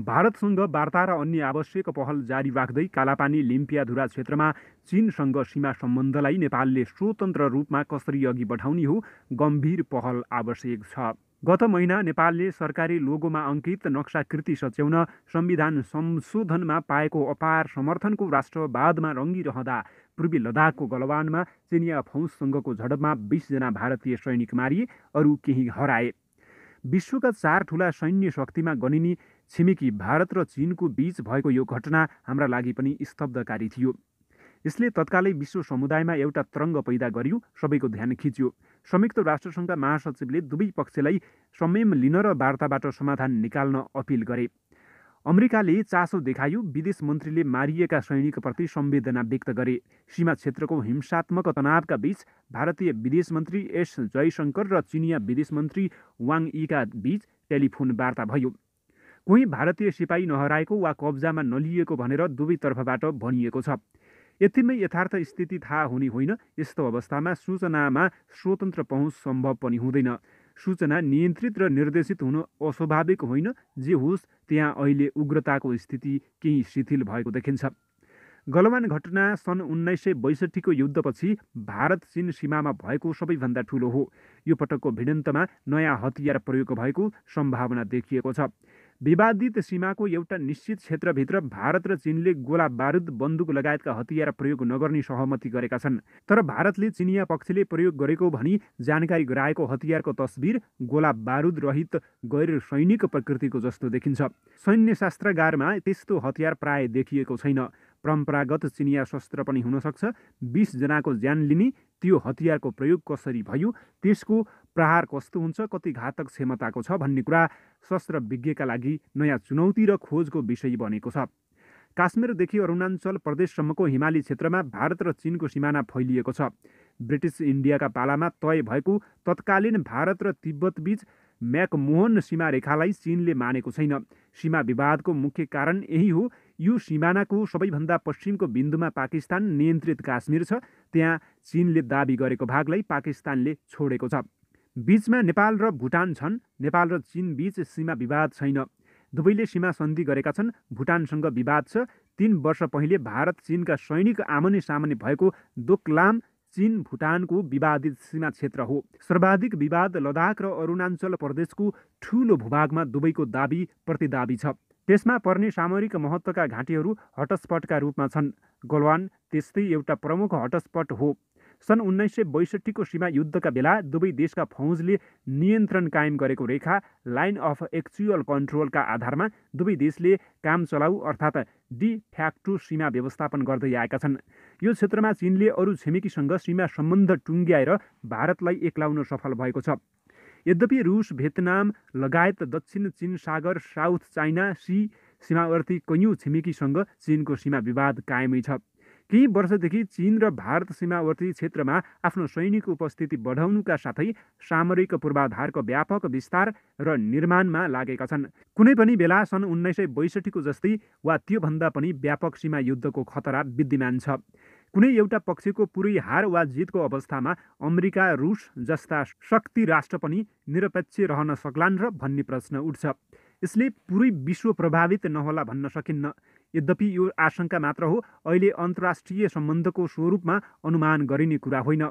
भारतसँग वार्ता र अन्य आवश्यक पहल जारी राख्दै कालापानी लिम्पियाधुरा क्षेत्रमा चीनसँग सीमा सम्बन्धलाई नेपालले स्वतन्त्र रूपमा कसरी अघि बढाउने हो गम्भीर पहल आवश्यक छ। गत महिना नेपालले सरकारी लोगोमा अङ्कित नक्साकृति सच्याउन संविधान संशोधनमा पाएको अपार समर्थनको राष्ट्रवादमा रङ्गिरहँदा पूर्वी लद्दाखको गलवानमा चिनिया फौजसँगको झडपमा 20 जना भारतीय सैनिक मारिए, अरू केही हराए। विश्वका 4 ठूला सैन्य शक्तिमा गनिने छिमेकी भारत र चीनको बीच भएको यो घटना हाम्रा लागि पनि स्तब्धकारी थियो। यसले तत्कालै विश्व समुदायमा एउटा तरङ्ग पैदा गर्यो, सबैको ध्यान खिच्यो। संयुक्त राष्ट्रसङ्घका महासचिवले दुवै पक्षलाई संयम लिन र वार्ताबाट समाधान निकाल्न अपिल गरे। अमेरिकाले चासो देखायो, विदेश मन्त्रीले मारिएका सैनिकप्रति संवेदना व्यक्त गरे। सीमा क्षेत्रको हिंसात्मक तनावका बीच भारतीय विदेश मन्त्री एस जयशङ्कर र चिनिया विदेश मन्त्री वाङ यीका बीच टेलिफोन वार्ता भयो। कोही भारतीय सिपाही नहराएको वा कब्जामा नलिएको भनेर दुवैतर्फबाट भनिएको छ। यतिमै यथार्थ स्थिति थाहा हुने होइन। यस्तो अवस्थामा सूचनामा स्वतन्त्र पहुँच सम्भव पनि हुँदैन। सूचना नियन्त्रित र निर्देशित हुनु अस्वाभाविक होइन। जे होस्, त्यहाँ अहिले उग्रताको स्थिति केही शिथिल भएको देखिन्छ। गलवान घटना सन् 1962 को युद्धपछि भारत चीन सीमामा भएको सबैभन्दा ठूलो हो। यो पटकको भिडन्तमा नयाँ हतियार प्रयोग भएको सम्भावना देखिएको छ। विवादित सीमाको एउटा निश्चित क्षेत्रभित्र भारत र चीनले गोला बारुद बन्दुक लगायतका हतियार प्रयोग नगर्ने सहमति गरेका छन्। तर भारतले चिनिया पक्षले प्रयोग गरेको भनी जानकारी गराएको हतियारको तस्बिर गोला बारुद रहित गैर सैनिक प्रकृतिको जस्तो देखिन्छ। सैन्य शास्त्रागारमा त्यस्तो हतियार प्राय देखिएको छैन। परम्परागत चिनिया शस्त्र पनि हुन सक्छ। 20 जनाको ज्यान लिने त्यो हतियारको प्रयोग कसरी भयो, त्यसको प्रहार कस्तो हुन्छ, कति घातक क्षमताको छ भन्ने कुरा शस्त्र विज्ञका लागि नयाँ चुनौती र खोजको विषय बनेको छ। काश्मीरदेखि अरुणाञ्चल प्रदेशसम्मको हिमाली क्षेत्रमा भारत र चीनको सिमाना फैलिएको छ। ब्रिटिस इन्डियाका पालामा तय भएको तत्कालीन भारत र तिब्बत बीच मैकमोहन सीमा रेखालाई चीनले मानेको छैन। सीमा विवादको मुख्य कारण यही हो। यो सिमानाको सबैभन्दा पश्चिमको बिन्दुमा पाकिस्तान नियन्त्रित काश्मीर छ। त्यहाँ चीनले दाबी गरेको भागलाई पाकिस्तानले छोडेको छ। बीचमा नेपाल र भुटान छन्। नेपाल र चीन बीच सीमा विवाद छैन। दुवैले सीमा सन्धि गरेका छन्। भुटानसँग विवाद छ। 3 वर्ष पहिले भारत चीनका सैनिक आमने सामने भएको दोकलाम चीन भुटानको विवादित सीमा क्षेत्र हो। सर्वाधिक विवाद लद्दाख र अरुणाञ्चल प्रदेशको ठूलो भूभागमा दुवैको दाबी प्रतिदाबी छ। त्यसमा पर्ने सामरिक महत्त्वका घाँटीहरू हटस्पटका रूपमा छन्। गलवान त्यस्तै एउटा प्रमुख हटस्पट हो। सन् 1962 को सीमा युद्धका बेला दुवै देशका फौजले नियन्त्रण कायम गरेको रेखा लाइन अफ एक्चुअल कन्ट्रोलका आधारमा दुवै देशले काम चलाउ अर्थात् डी फ्याक्टो सीमा व्यवस्थापन गर्दै आएका छन्। यो क्षेत्रमा चीनले अरू छिमेकीसँग सीमा सम्बन्ध टुङ्ग्याएर भारतलाई एक्लाउन सफल भएको छ। यद्यपि रूस, भियतनाम लगायत दक्षिण चीन सागर, साउथ चाइना सी सीमावर्ती कैयौँ छिमेकीसँग चीनको सीमा विवाद कायमै छ। केही वर्षदेखि चीन र भारत सीमावर्ती क्षेत्रमा आफ्नो सैनिक उपस्थिति बढाउनुका साथै सामरिक पूर्वाधारको व्यापक विस्तार र निर्माणमा लागेका छन्। कुनै पनि बेला सन् 1962 को जस्तै वा त्योभन्दा पनि व्यापक सीमा युद्धको खतरा विद्यमान छ। कुनै एउटा पक्षको पुरै हार वा जितको अवस्थामा अमेरिका, रुस जस्ता शक्ति राष्ट्र पनि निरपेक्ष रहन सक्लान् र भन्ने प्रश्न उठ्छ। यसले पुरै विश्व प्रभावित नहोला भन्न सकिन्न। यद्यपि यो आशंका मात्र हो। अहिले अन्तर्राष्ट्रिय सम्बन्धको स्वरूपमा अनुमान गरिने कुरा होइन।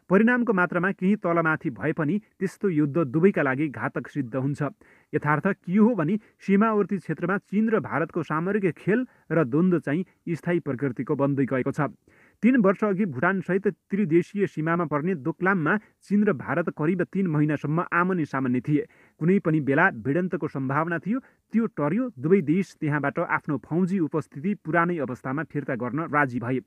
परिणामको मात्रामा केही तलमाथि भए पनि त्यस्तो युद्ध दुवैका लागि घातक सिद्ध हुन्छ। यथार्थ के हो भने सीमावर्ती क्षेत्रमा चीन र भारतको सामरिक खेल र द्वन्द्व चाहिँ स्थायी प्रकृतिको बन्दै गएको छ। 3 वर्ष अघि भुटानसहित त्रिदेशीय सीमामा पर्ने दोकलाममा चीन र भारत करिब 3 महिनासम्म आमने सामने थिए। कुनै पनि बेला भिडन्तको सम्भावना थियो। त्यो टर्यो। दुवै देश त्यहाँबाट आफ्नो फौजी उपस्थिति पुरानै अवस्थामा फिर्ता गर्न राजी भए।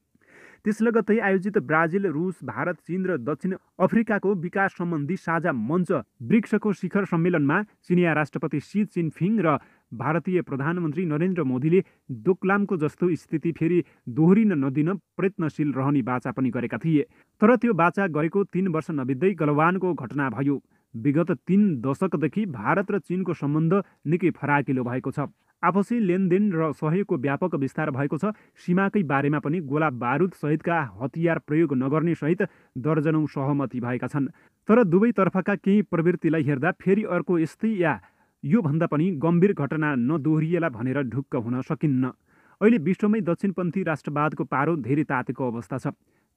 त्यस लगत्तै आयोजित ब्राजिल, रुस, भारत, चीन र दक्षिण अफ्रिकाको विकास सम्बन्धी साझा मञ्च ब्रिक्सको शिखर सम्मेलनमा चिनिया राष्ट्रपति सी जिनपिङ र भारतीय प्रधानमन्त्री नरेन्द्र मोदीले दोकलामको जस्तो स्थिति फेरि दोहोरिन नदिन प्रयत्नशील रहने बाचा पनि गरेका थिए। तर त्यो बाचा गरेको 3 वर्ष नबित्दै गलवानको घटना भयो। विगत 3 दशकदेखि भारत र चीनको सम्बन्ध निकै फराकिलो भएको छ। आपसी लेनदेन र सहयोगको व्यापक विस्तार भएको छ। सीमाकै बारेमा पनि गोला बारुद सहितका हतियार प्रयोग नगर्ने सहित दर्जनौं सहमति भएका छन्। तर दुवैतर्फका केही प्रवृत्तिलाई हेर्दा फेरि अर्को यस्तै या योभन्दा पनि गम्भीर घटना नदोहोरिएला भनेर ढुक्क हुन सकिन्न। अहिले विश्वमै दक्षिणपन्थी राष्ट्रवादको पारो धेरै तातेको अवस्था छ।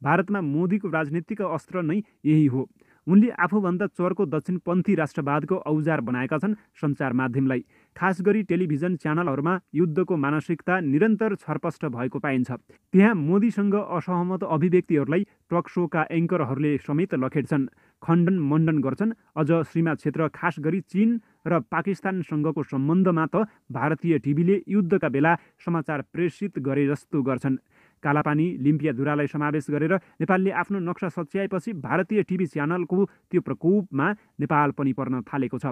भारतमा मोदीको राजनीतिक अस्त्र नै यही हो। उनले आफूभन्दा चर्को दक्षिणपन्थी राष्ट्रवादको औजार बनाएका छन् सञ्चार माध्यमलाई। खास गरी टेलिभिजन च्यानलहरूमा युद्धको मानसिकता निरन्तर छरपष्ट भएको पाइन्छ। त्यहाँ मोदीसँग असहमत अभिव्यक्तिहरूलाई टक सोका एङ्करहरूले समेत लखेट्छन्, खण्डन मण्डन गर्छन्। अझ सीमा क्षेत्र खास गरी चीन र पाकिस्तानसँगको सम्बन्धमा त भारतीय टिभीले युद्धका बेला समाचार प्रेषित गरे जस्तो गर्छन्। कालापानी लिम्पियाधुरालाई समावेश गरेर नेपालले आफ्नो नक्सा सच्याएपछि भारतीय टिभी च्यानलको त्यो प्रकोपमा नेपाल पनि पर्न थालेको छ।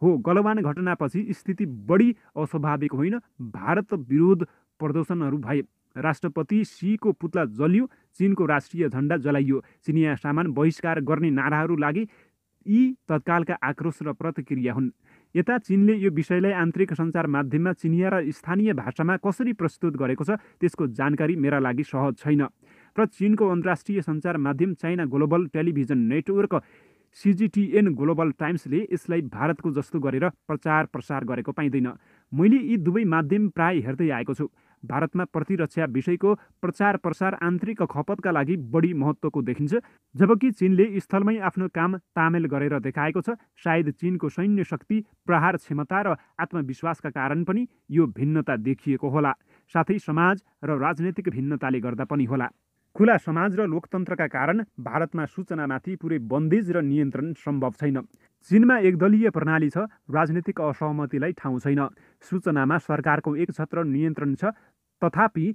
हो, गलवान घटनापछि स्थिति बढी अस्वाभाविक होइन। भारत विरोध प्रदर्शनहरू भए, राष्ट्रपति शीको पुतला जलियो, चीनको राष्ट्रिय झण्डा जलाइयो, चिनिया सामान बहिष्कार गर्ने नाराहरू लागे। यी तत्कालका आक्रोश र प्रतिक्रिया हुन्। यता चीनले यो विषयलाई आन्तरिक सञ्चार माध्यममा चिनिया र स्थानीय भाषामा कसरी प्रस्तुत गरेको छ त्यसको जानकारी मेरा लागि सहज छैन। र चीनको अन्तर्राष्ट्रिय सञ्चार माध्यम China global television network CGTN global टाइम्सले यसलाई भारतको जस्तो गरेर प्रचार प्रसार गरेको पाइँदैन। मैले यी दुवै माध्यम प्राय हेर्दै आएको छु। भारतमा प्रतिरक्षा विषयको प्रचार प्रसार आन्तरिक खपतका लागि बढी महत्त्वको देखिन्छ, जबकि चीनले स्थलमै आफ्नो काम तामेल गरेर देखाएको छ। सायद चीनको सैन्य शक्ति, प्रहार क्षमता र आत्मविश्वासका कारण पनि यो भिन्नता देखिएको होला। साथै समाज र राजनैतिक भिन्नताले गर्दा पनि होला। खुला समाज र लोकतन्त्रका कारण भारतमा सूचनामाथि पुरै बन्देज र नियन्त्रण सम्भव छैन। चीनमा एकदलीय प्रणाली छ, राजनीतिक असहमतिलाई ठाउँ छैन। सूचनामा सरकारको एकछत्र नियन्त्रण छ। तथापि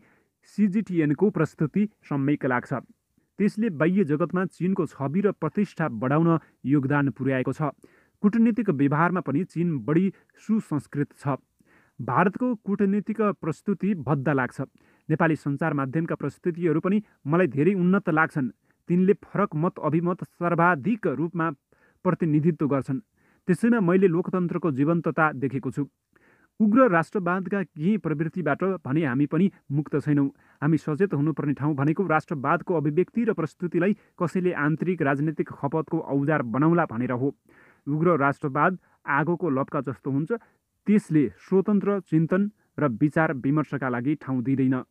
CGTNको प्रस्तुति सम्यक लाग्छ। त्यसले बाह्य जगतमा चीनको छवि र प्रतिष्ठा बढाउन योगदान पुर्याएको छ। कूटनीतिक व्यवहारमा पनि चीन बढी सुसंस्कृत छ। भारतको कूटनीतिक प्रस्तुति भद्दा लाग्छ। नेपाली सञ्चार माध्यमका प्रस्तुतिहरू पनि मलाई धेरै उन्नत लाग्छन्। तिनले फरक मत अभिमत सर्वाधिक रूपमा प्रतिनिधित्व गर्छन्। त्यसैमा मैले लोकतन्त्रको जीवन्तता देखेको छु। उग्र राष्ट्रवादका केही प्रवृत्तिबाट भने हामी पनि मुक्त छैनौँ। हामी सचेत हुनुपर्ने ठाउँ भनेको राष्ट्रवादको अभिव्यक्ति र प्रस्तुतिलाई कसैले आन्तरिक राजनीतिक खपतको औजार बनाउला भनेर हो। उग्र राष्ट्रवाद आगोको लपका जस्तो हुन्छ। त्यसले स्वतन्त्र चिन्तन र विचार विमर्शका लागि ठाउँ दिँदैन।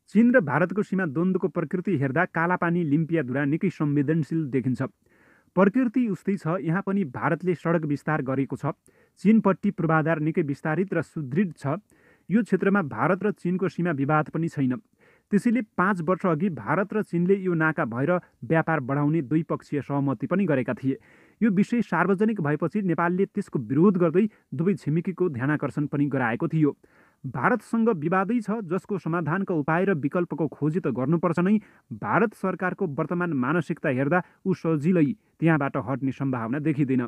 चीन र भारतको सीमा द्वन्द्वको प्रकृति हेर्दा कालापानी लिम्पियाधुरा निकै संवेदनशील देखिन्छ। प्रकृति उस्तै छ। यहाँ पनि भारतले सडक विस्तार गरेको छ। चीनपट्टि पूर्वाधार निकै विस्तारित र सुदृढ छ। यो क्षेत्रमा भारत र चीनको सीमा विवाद पनि छैन। त्यसैले 5 वर्ष अघि भारत र चीनले यो नाका भएर व्यापार बढाउने द्विपक्षीय सहमति पनि गरेका थिए। यो विषय सार्वजनिक भएपछि नेपालले त्यसको विरोध गर्दै दुवै छिमेकीको ध्यानाकर्षण पनि गराएको थियो। भारतसँग विवादै छ, जसको समाधानका उपाय र विकल्पको खोजी त गर्नुपर्छ नै। भारत सरकारको वर्तमान मानसिकता हेर्दा ऊ सजिलै त्यहाँबाट हट्ने सम्भावना देखिँदैन।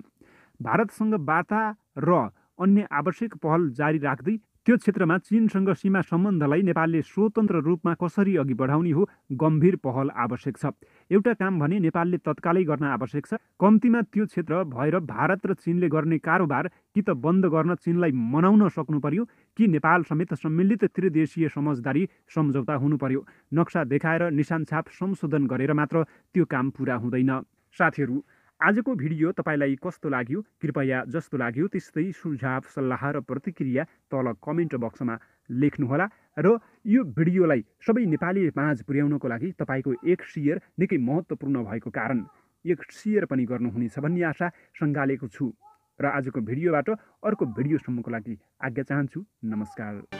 भारतसँग वार्ता र अन्य आवश्यक पहल जारी राख्दै त्यो क्षेत्रमा चीनसँग सीमा सम्बन्धलाई नेपालले स्वतन्त्र रूपमा कसरी अघि बढाउने हो गम्भीर पहल आवश्यक छ। एउटा काम भने नेपालले तत्कालै गर्न आवश्यक छ। कम्तीमा त्यो क्षेत्र भएर भारत र चीनले गर्ने कारोबार कि त बन्द गर्न चीनलाई मनाउन सक्नु पर्यो, कि नेपाल समेत सम्मिलित त्रिदेशीय समझदारी सम्झौता हुनु पर्यो। नक्सा देखाएर निशानछाप संशोधन गरेर मात्र त्यो काम पुरा हुँदैन। साथीहरू, आजको भिडियो तपाईँलाई कस्तो लाग्यो? कृपया जस्तो लाग्यो त्यस्तै सुझाव, सल्लाह र प्रतिक्रिया तल कमेन्ट बक्समा लेख्नुहोला। र यो भिडियोलाई सबै नेपाली माझ पुर्याउनको लागि तपाईँको एक सेयर निकै महत्त्वपूर्ण भएको कारण एक सेयर पनि गर्नुहुनेछ भन्ने आशा सङ्गालेको छु। र आजको भिडियोबाट अर्को भिडियोसम्मको लागि आज्ञा चाहन्छु। नमस्कार।